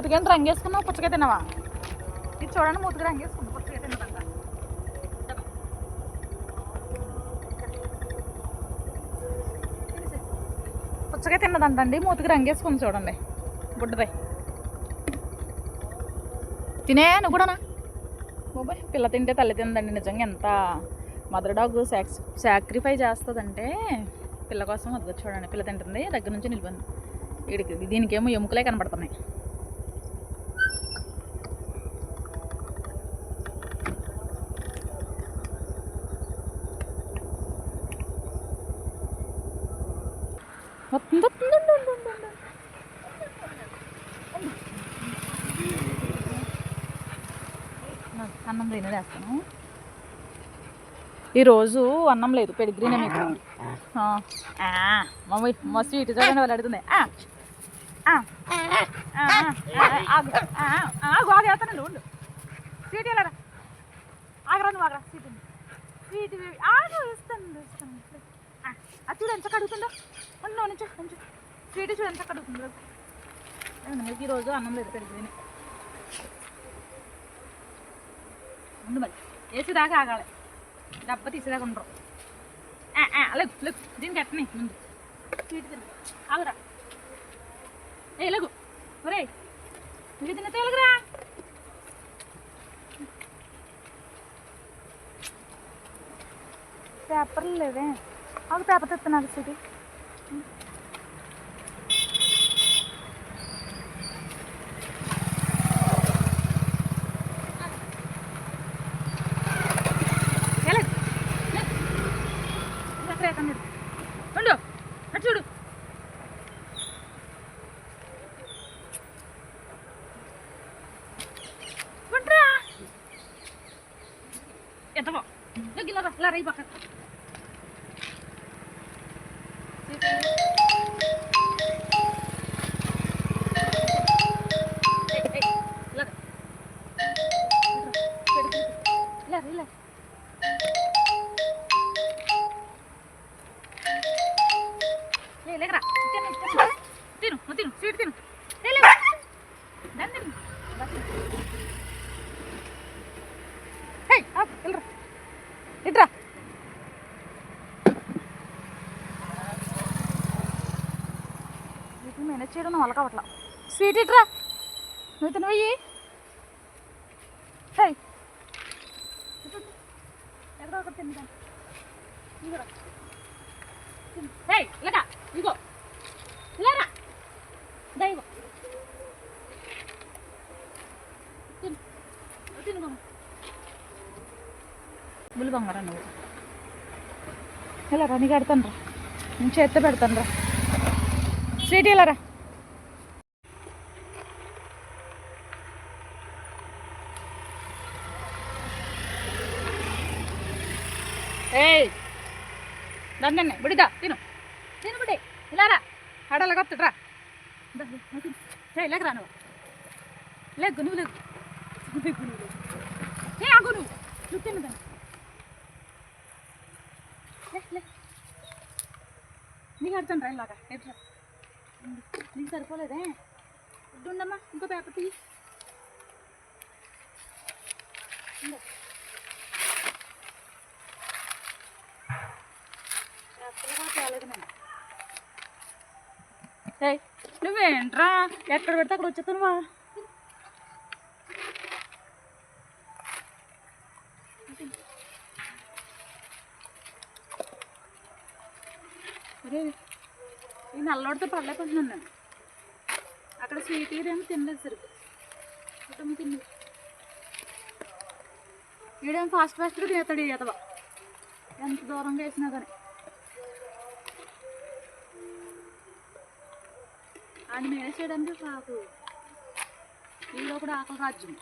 మూతికి ఎంత రంగు వేసుకున్నావు? పుచ్చకాయ తిన్నావా? ఇది చూడండి, మూతికి రంగు వేసుకుంది. పుచ్చకాయ తిన్నదంట. పుచ్చకాయ తిన్నదంటండి, మూతికి రంగు వేసుకుంది. చూడండి బుడ్డదే. తినే నువ్వు కూడానా? బాబాయ్, పిల్ల తింటే తల్లి తిందండి. నిజంగా ఎంత మదర్ డాగ్ సాక్రిఫై చేస్తుందంటే పిల్ల కోసం. అది చూడండి, పిల్ల తింటుంది, దగ్గర నుంచి నిలిపోయింది. వీడికి దీనికేమో ఎముకలే కనబడుతున్నాయి. అన్నం తినేస్తాను. ఈరోజు అన్నం లేదు, పెడిగ్రీనే మీకు. మమ్మీ మా స్వీట్ చూడండి వాళ్ళు అడుగుతుంది. ఆగేస్తానండి, ఉండు. స్వీట్ వెళ్ళరా, ఆగరా నువ్వు, ఆగరా. స్వీట్ స్వీట్ ఆగు, ఇస్తాను ఇస్తాను. అది చూడు ఎంత కడుగుతుందో. ఉండు నుంచి కొంచెం స్వీట్ చూడు ఎంత కడుగుతుందో. మీకు ఈరోజు అన్నం లేదు, పెడిగ్రీనే. ముందు మరి వేసేదాకా ఆగాలి, డబ్బా తీసేదాకా ఉండరు. లేకు లేకు, దీనికి ఎట్టని ముందు స్వీట్ తిన. ఆగురా, ఏ లేగు ఒరే, ఇది తిన్న తేలుగురా. పేపర్లు లేవే, ఆగు పేపర్ తెస్తున్నాను. స్వీట్ ఉండు, అటు చూడు. ఎంతమో గిల్ల రై పక్క. లేకరా, తిను తిను స్వీట్ తిను. ఇట్రా, వీటిని మేనేజ్ చేయడం వాళ్ళ కావట్లా. స్వీట్ ఇట్రా, నువ్వు తినవయ్యి. హే ఎక్కడో ఒకటి తింటాను. ఇగో హే ఇలాగా, ఇగో ఇలారా, దైవం తిను తిను. ముళ్ళు బంగారా నువ్వు. ఇలా రా, నీకు పెడతాను రా, నేను చేత్తో పెడతాను రా. స్వీట్ ఇలా రా. ఏయ్ దాన్ని బుడిదా, తిను తిను బుడి. ఇలా రా, ఆడలాగా వస్తాడు రా. లేకరా నువ్వు, లేకు నువ్వు, లేకు నువ్వు. ఏ ఆగు నువ్వు తిను దాన్ని. నీకు అడుగుతాను రా, ఇలాగా ఎట్లా నీకు సరిపోలేదే. ఉండమ్మా, ఇంకో పేపర్ తీ. తేలేదు నేను. నువ్వేంట్రా ఎక్కడ పెడితే అక్కడ వచ్చేస్తానువా. అరే ఈ నల్లోడితో పడలేకపోతున్నాను నేను. అక్కడ స్వీట్ ఏమో తినలేదు సరిగ్గా, కుటుంబం తిండి. వీడేమో ఫాస్ట్గా తినేస్తాడు. ఈ ఎదవ ఎంత దూరంగా వేసినా కానీ. ఆయన మేనేజ్ చేయడానికి కాదు, వీళ్ళు కూడా ఆకలి రాజ్యం.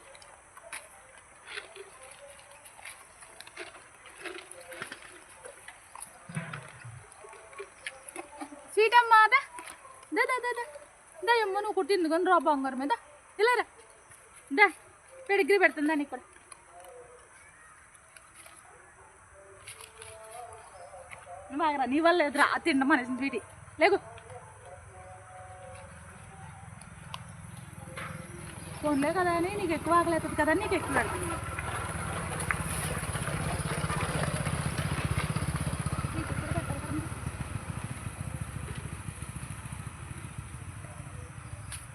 స్వీట్ అమ్మా, దా దా దా దా దా అమ్మ, నువ్వు కుట్టింది కానీ రా బంగారు మీద. ఇలా రా, దా పెడిగ్రీ పెడుతుందా నీకు కూడా. బాగా నీ వల్ల ఎదురా తిండం అనేసి స్వీటీ. లేకు ఫోన్లే కదా అని నీకు ఎక్కువ ఆకలి అవుతుంది కదా అని నీకు ఎక్కువ పెడుతుంది.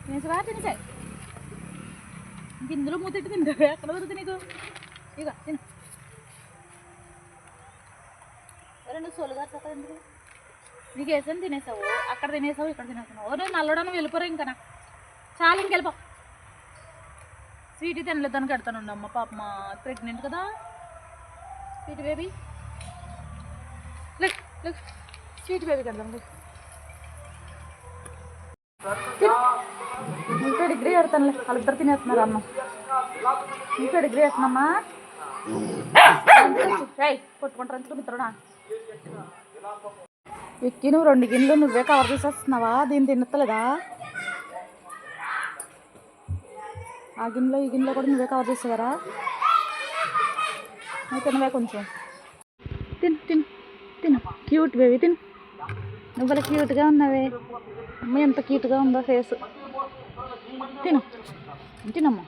తినేసా తినేసాయి ఇంక ఇందులో మూతెట్టు తింటారు ఎక్కడ దొరుకుతుంది నీకు. ఇక తిను నువ్వు సోలుగా ఎందుకు నీకు వేసాను తినేసావు, అక్కడ తినేసావు ఇక్కడ తినేసావు. ఓ నేను నల్లడానికి వెళ్ళిపోరా ఇంకా చాలా ఇంకెళ్ళిపో. స్వీట్ తినలేదని కడతాను అమ్మ పాప మా ప్రెగ్నెంట్ కదా స్వీట్ బేబీ. లెక్ లెక్ స్వీట్ బేబీ కడదాం. ఇంకా డిగ్రీ పెడతానులే, వాళ్ళిద్దరు తినేస్తున్నారు అమ్మ. ఇంకా డిగ్రీ వేస్తున్నామ్మా కొట్టుకుంటారు ఎందుకు మిత్రుడా. విక్కీ నువ్వు 2 గిన్నెలు నువ్వే కవర్ చేసేస్తున్నావా? దీన్ని తినత్తలేదా? ఆ గిన్నెలో ఈ గిన్నెలో కూడా నువ్వే కవర్ చేసేవారా? నువ్వు తినవే కొంచెం. తిను తిను తిను క్యూట్ బేబీ తిను. నువ్వు అలా క్యూట్గా ఉన్నావే. అమ్మ ఎంత క్యూట్గా ఉందో ఫేస్. తిను తినమ్మా.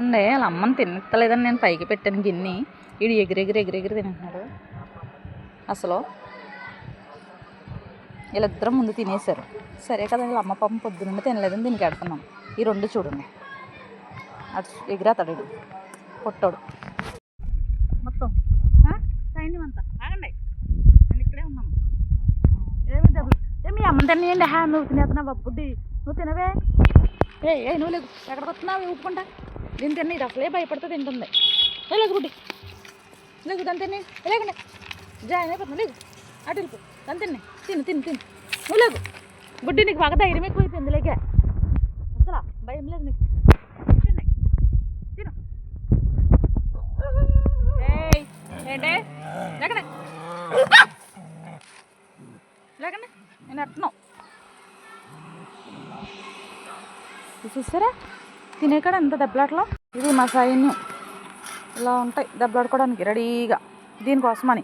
ఉండే వాళ్ళ అమ్మని తినత్తలేదని నేను పైకి పెట్టాను గిన్నె. వీడు ఎగిరెగిరి తింటున్నాడు. అసలు వీళ్ళిద్దరం ముందు తినేశారు. సరే కదా వీళ్ళ అమ్మ పాపం పొద్దునుండి తినలేదని దీనికి పెడుతున్నాం. ఈ 2 చూడండి అటు ఎగిరేతాడు వీడు పొట్టాడు మొత్తం. సైన్యం అంతా ఆగండి, నేను ఇక్కడే ఉన్నాను. ఏమి డబ్బులు మీ అమ్మ తినేయండి. నువ్వు తినేస్తున్నావు బుడ్డి, నువ్వు తినవే. ఏ నువ్వు లేకు, ఎక్కడికి వస్తున్నావు ఊపుకుంటా. దీని తిన్న ఇది అసలే భయపడితే తింటుంది. లేదు గుడ్డి లేదు దాని తిని లేకుండా జాయిన్ అయిపోతుంది. లేదు అటు వెళ్ళిపో దాని తిని తిను తిను తిను. నువ్వు లేదు గుడ్డి, నీకు బాగా ధైర్యం ఎక్కువైపోయింది. లేకే అసలు భయం లేదు నీకు. తిన్నాయి తిను. ఏంటే లేకండి లేకండి నేను అట్టున్నావు చూసారా తినే కాడ ఎంత దెబ్బలాటలో. ఇది మా సైన్యం ఇలా ఉంటాయి దెబ్బలాడుకోవడానికి రెడీగా, దీనికోసమని.